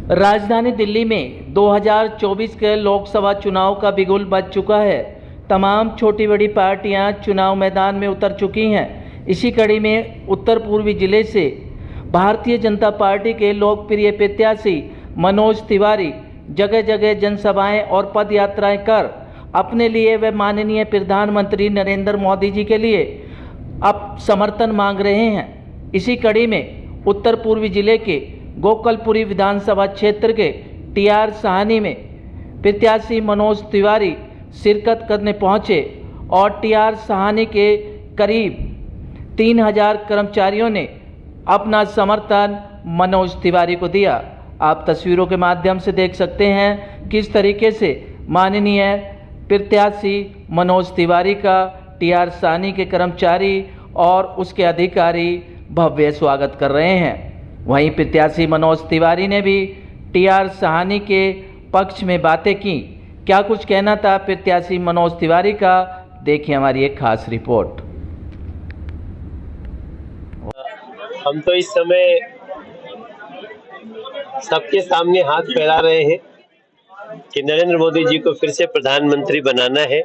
राजधानी दिल्ली में 2024 के लोकसभा चुनाव का बिगुल बज चुका है। तमाम छोटी बड़ी पार्टियां चुनाव मैदान में उतर चुकी हैं। इसी कड़ी में उत्तर पूर्वी जिले से भारतीय जनता पार्टी के लोकप्रिय प्रत्याशी मनोज तिवारी जगह जगह जनसभाएं और पद यात्राएं कर अपने लिए व माननीय प्रधानमंत्री नरेंद्र मोदी जी के लिए अब समर्थन मांग रहे हैं। इसी कड़ी में उत्तर पूर्वी जिले के गोकलपुरी विधानसभा क्षेत्र के टीआर साहनी में प्रत्याशी मनोज तिवारी शिरकत करने पहुंचे और टीआर साहनी के करीब 3000 कर्मचारियों ने अपना समर्थन मनोज तिवारी को दिया। आप तस्वीरों के माध्यम से देख सकते हैं किस तरीके से माननीय प्रत्याशी मनोज तिवारी का टीआर साहनी के कर्मचारी और उसके अधिकारी भव्य स्वागत कर रहे हैं। वहीं प्रत्याशी मनोज तिवारी ने भी टीआर साहनी के पक्ष में बातें की। क्या कुछ कहना था प्रत्याशी मनोज तिवारी का, देखिए हमारी एक खास रिपोर्ट। हम तो इस समय सबके सामने हाथ फैला रहे हैं कि नरेंद्र मोदी जी को फिर से प्रधानमंत्री बनाना है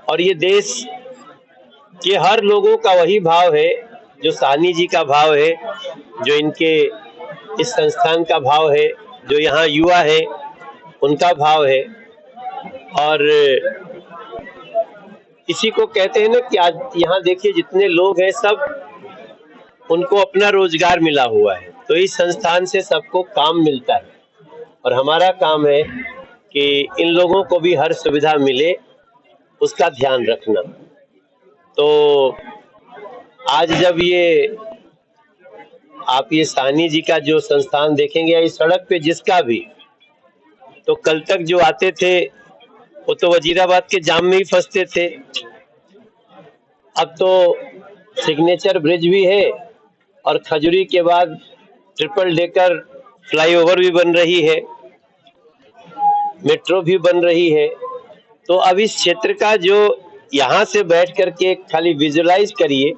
और ये देश के हर लोगों का वही भाव है जो साहनी जी का भाव है, जो इनके इस संस्थान का भाव है, जो यहाँ युवा है उनका भाव है। और इसी को कहते हैं ना कि आज यहाँ देखिए जितने लोग हैं सब उनको अपना रोजगार मिला हुआ है, तो इस संस्थान से सबको काम मिलता है और हमारा काम है कि इन लोगों को भी हर सुविधा मिले उसका ध्यान रखना। तो आज जब आप ये साहनी जी का जो संस्थान देखेंगे या इस सड़क पे जिसका भी, तो कल तक जो आते थे वो तो वजीराबाद के जाम में ही फंसते थे। अब तो सिग्नेचर ब्रिज भी है और खजूरी के बाद ट्रिपल डेकर फ्लाईओवर भी बन रही है, मेट्रो भी बन रही है। तो अब इस क्षेत्र का जो यहाँ से बैठ करके खाली विजुलाइज करिए,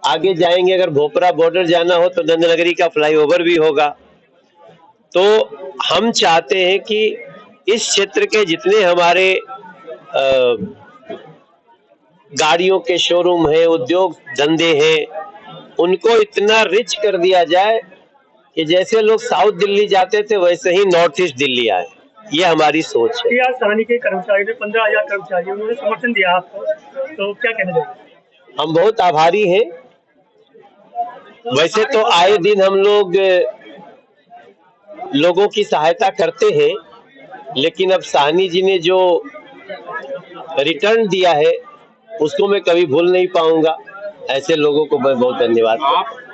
आगे जाएंगे अगर भोपरा बॉर्डर जाना हो तो नंदनगरी का फ्लाईओवर भी होगा। तो हम चाहते हैं कि इस क्षेत्र के जितने हमारे गाड़ियों के शोरूम हैं, उद्योग धंधे हैं, उनको इतना रिच कर दिया जाए कि जैसे लोग साउथ दिल्ली जाते थे वैसे ही नॉर्थ ईस्ट दिल्ली आए। ये हमारी सोच है। टीआर साहनी के कर्मचारी ने 15,000 कर्मचारी उन्होंने समर्थन दिया आपको, तो क्या कहना चाहिए? हम बहुत आभारी हैं। वैसे तो आए दिन हम लोगों की सहायता करते हैं, लेकिन अब साहनी जी ने जो रिटर्न दिया है उसको मैं कभी भूल नहीं पाऊंगा। ऐसे लोगों को मैं बहुत धन्यवाद।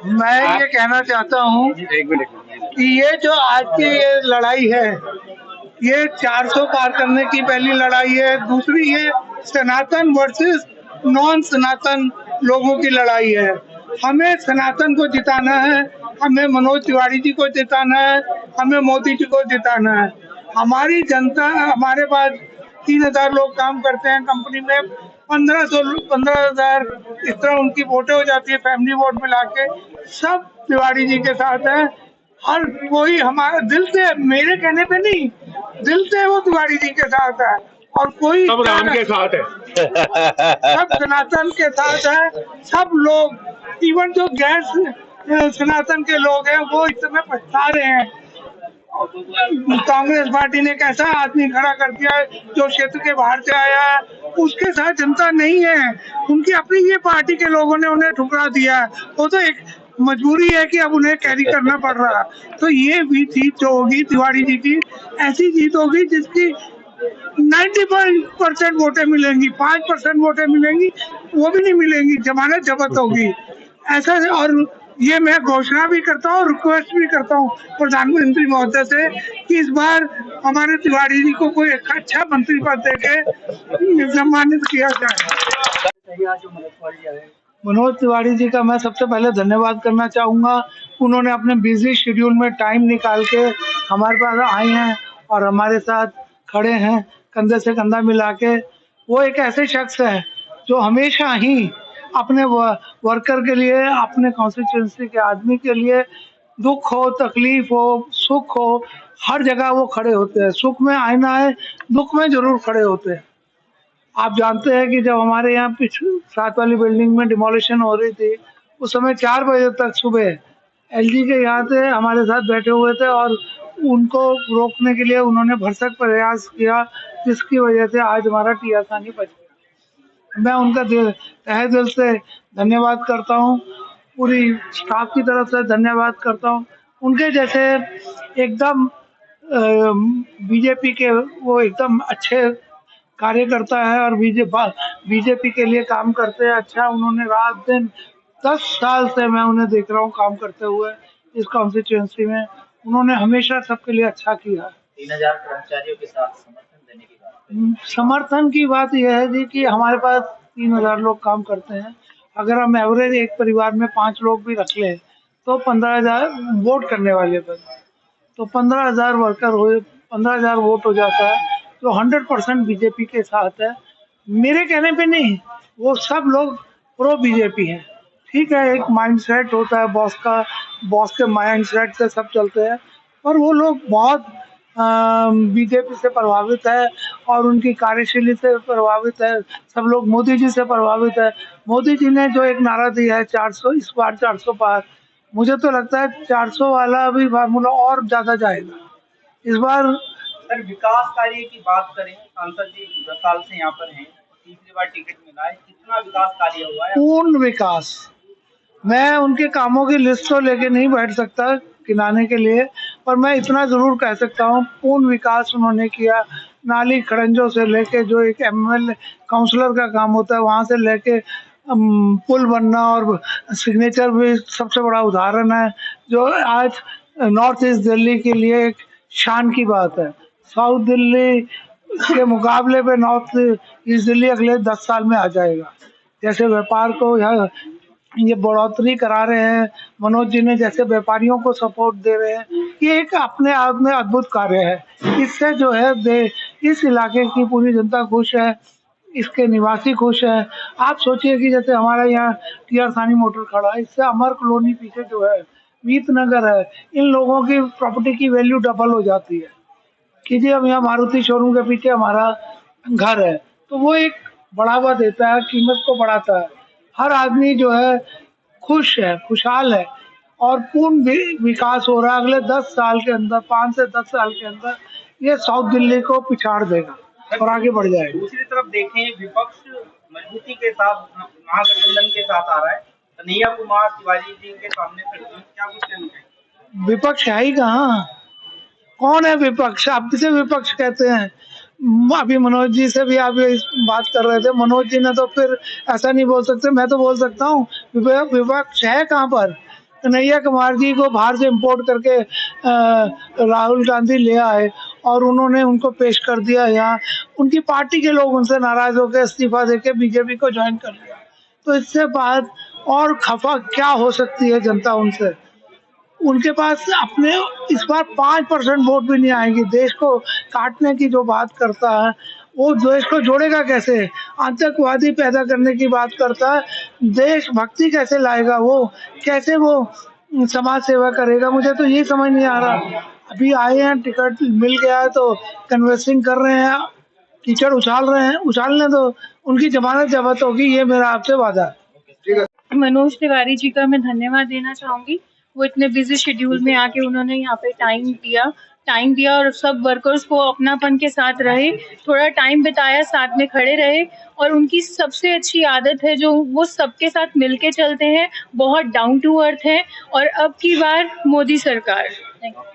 मैं ये कहना चाहता हूँ कि ये जो आज की ये लड़ाई है, ये 400 पार करने की पहली लड़ाई है। दूसरी ये सनातन वर्सेस नॉन सनातन लोगों की लड़ाई है। हमें सनातन को जिताना है, हमें मनोज तिवारी जी को जिताना है, हमें मोदी जी को जिताना है। हमारी जनता, हमारे पास 3000 लोग काम करते हैं कंपनी में, 15,000 इस तरह उनकी वोटें हो जाती है, फैमिली वोट मिला के सब तिवारी जी के साथ है। हर कोई हमारा दिल से, मेरे कहने पे नहीं, दिल से वो तिवारी जी के साथ है और कोई सब राम के साथ है, सब सनातन के साथ है। सब लोग, इवन जो गैर सनातन के लोग हैं वो इस समय पछता रहे हैं। कांग्रेस पार्टी ने कैसा आदमी खड़ा कर दिया है जो क्षेत्र के बाहर से आया है, उसके साथ जनता नहीं है। उनकी अपनी ये पार्टी के लोगों ने उन्हें ठुकरा दिया है। वो तो एक मजबूरी है कि अब उन्हें कैरी करना पड़ रहा है। तो ये भी जीत जो होगी तिवारी जी की, ऐसी जीत होगी जिसकी 95% वोटें मिलेंगी, 5% वोटें मिलेंगी वो भी नहीं मिलेंगी, जमानत जब्त होगी ऐसा। और ये मैं घोषणा भी करता हूँ, रिक्वेस्ट भी करता हूँ प्रधानमंत्री महोदय से कि इस बार हमारे तिवारी जी को कोई अच्छा मंत्री पद देके सम्मानित किया जाए। मनोज तिवारी जी का मैं सबसे पहले धन्यवाद करना चाहूँगा। उन्होंने अपने बिजी शेड्यूल में टाइम निकाल के हमारे पास आए हैं और हमारे साथ खड़े हैं कंधे से कंधा मिला के। वो एक ऐसे शख्स है जो हमेशा ही अपने वर्कर के लिए, अपने कॉन्स्टिट्यूंसी के आदमी के लिए दुख हो, तकलीफ हो, सुख हो, हर जगह वो खड़े होते हैं। सुख में आईना है, दुख में जरूर खड़े होते हैं। आप जानते हैं कि जब हमारे यहाँ साथ वाली बिल्डिंग में डिमोलिशन हो रही थी, उस समय 4 बजे तक सुबह एलजी के यहाँ से हमारे साथ बैठे हुए थे और उनको रोकने के लिए उन्होंने भरसक प्रयास किया, जिसकी वजह से आज हमारा टी आसानी बच गया। मैं उनका तहे दिल से धन्यवाद करता हूँ, पूरी स्टाफ की तरफ से धन्यवाद करता हूँ। उनके जैसे एकदम बीजेपी के वो एकदम अच्छे कार्यकर्ता है और बीजेपी के लिए काम करते हैं। अच्छा, उन्होंने रात दिन 10 साल से मैं उन्हें देख रहा हूँ काम करते हुए इस कॉन्स्टिट्यूएंसी में। उन्होंने हमेशा सबके लिए अच्छा किया। 3000 कर्मचारियों के साथ समर्थन देने की बात। समर्थन की बात यह है जी कि हमारे पास 3000 लोग काम करते हैं। अगर हम एवरेज एक परिवार में 5 लोग भी रख लें तो 15,000 वोट करने वाले पर, तो 15,000 वर्कर हो, 15,000 वोट हो जाता है, जो 100% बीजेपी के साथ है। मेरे कहने पे नहीं, वो सब लोग प्रो बीजेपी हैं। ठीक है, एक माइंडसेट होता है बॉस का, बॉस के माइंडसेट से सब चलते हैं, पर वो लोग बहुत बीजेपी से प्रभावित है और उनकी कार्यशैली से प्रभावित है। सब लोग मोदी जी से प्रभावित है। मोदी जी ने जो एक नारा दिया है 400, इस बार 400 पार, मुझे तो लगता है 400 वाला भी फार्मूला और ज्यादा जाएगा इस बार। सर, विकास कार्य की बात करें, सांसद जी 10 साल से यहाँ पर हैं, तीसरी बार टिकट मिला है, कितना विकास कार्य हुआ है? पूर्ण विकास। मैं उनके कामों की लिस्ट तो लेके नहीं बैठ सकता गिनाने के लिए, पर मैं इतना जरूर कह सकता हूँ पूर्ण विकास उन्होंने किया। नाली खड़ंजों से लेके, जो एक एमएलए काउंसलर का काम होता है, वहां से लेके पुल बनना और सिग्नेचर भी सबसे बड़ा उदाहरण है, जो आज नॉर्थ ईस्ट दिल्ली के लिए एक शान की बात है। साउथ दिल्ली के मुकाबले पे नॉर्थ ईस्ट दिल्ली अगले 10 साल में आ जाएगा। जैसे व्यापार को यहाँ ये बढ़ोतरी करा रहे हैं, मनोज जी ने जैसे व्यापारियों को सपोर्ट दे रहे हैं, ये एक अपने आप में अद्भुत कार्य है। इससे जो है इस इलाके की पूरी जनता खुश है, इसके निवासी खुश है। आप सोचिए कि जैसे हमारा यहाँ टी.आर. सानी मोटर खड़ा है, इससे अमर कॉलोनी पीछे जो है, मीत नगर है, इन लोगों की प्रॉपर्टी की वैल्यू डबल हो जाती है। कीजिए, अब यहाँ मारुति शोरूम के पीछे हमारा घर है, तो वो एक बढ़ावा देता है, कीमत को बढ़ाता है। हर आदमी जो है खुश है, खुशहाल है और पूर्ण विकास हो रहा है। अगले 10 साल के अंदर, 5 से 10 साल के अंदर ये साउथ दिल्ली को पिछाड़ देगा और आगे बढ़ जाएगा। दूसरी तरफ देखें, विपक्ष मजबूती के साथ महागठबंधन के साथ आ रहा है, कन्हैया कुमार तिवारी जी के सामने खड़े हैं, क्या कुछ कहना चाहिए? विपक्ष है ही कहाँ? कौन है विपक्ष? आप किसे विपक्ष कहते हैं? अभी मनोज जी से भी आप इस बात कर रहे थे, मनोज जी ने तो फिर ऐसा नहीं बोल सकते, मैं तो बोल सकता हूँ। विपक्ष है कहाँ पर? कन्हैया कुमार जी को बाहर से इंपोर्ट करके राहुल गांधी ले आए और उन्होंने उनको पेश कर दिया यहाँ। उनकी पार्टी के लोग उनसे नाराज होकर इस्तीफा देके बीजेपी को ज्वाइन कर लिया। तो इससे बात और खफा क्या हो सकती है जनता उनसे? उनके पास अपने इस बार 5% वोट भी नहीं आएंगे। देश को काटने की जो बात करता है, वो देश को जोड़ेगा कैसे? आतंकवादी पैदा करने की बात करता है, देशभक्ति कैसे लाएगा वो? कैसे वो समाज सेवा करेगा? मुझे तो ये समझ नहीं आ रहा। अभी आए हैं, टिकट मिल गया है तो कन्वेंसिंग कर रहे हैं, कीचड़ उछाल रहे हैं, उछालने दो, उनकी जमानत जब्त होगी, ये मेरा आपसे वादा है। मनोज तिवारी जी का मैं धन्यवाद देना चाहूँगी। वो इतने बिजी शेड्यूल में आके उन्होंने यहाँ पे टाइम दिया और सब वर्कर्स को अपनापन के साथ रहे, थोड़ा टाइम बिताया, साथ में खड़े रहे। और उनकी सबसे अच्छी आदत है जो वो सबके साथ मिलके चलते हैं, बहुत डाउन टू अर्थ है। और अब की बार मोदी सरकार।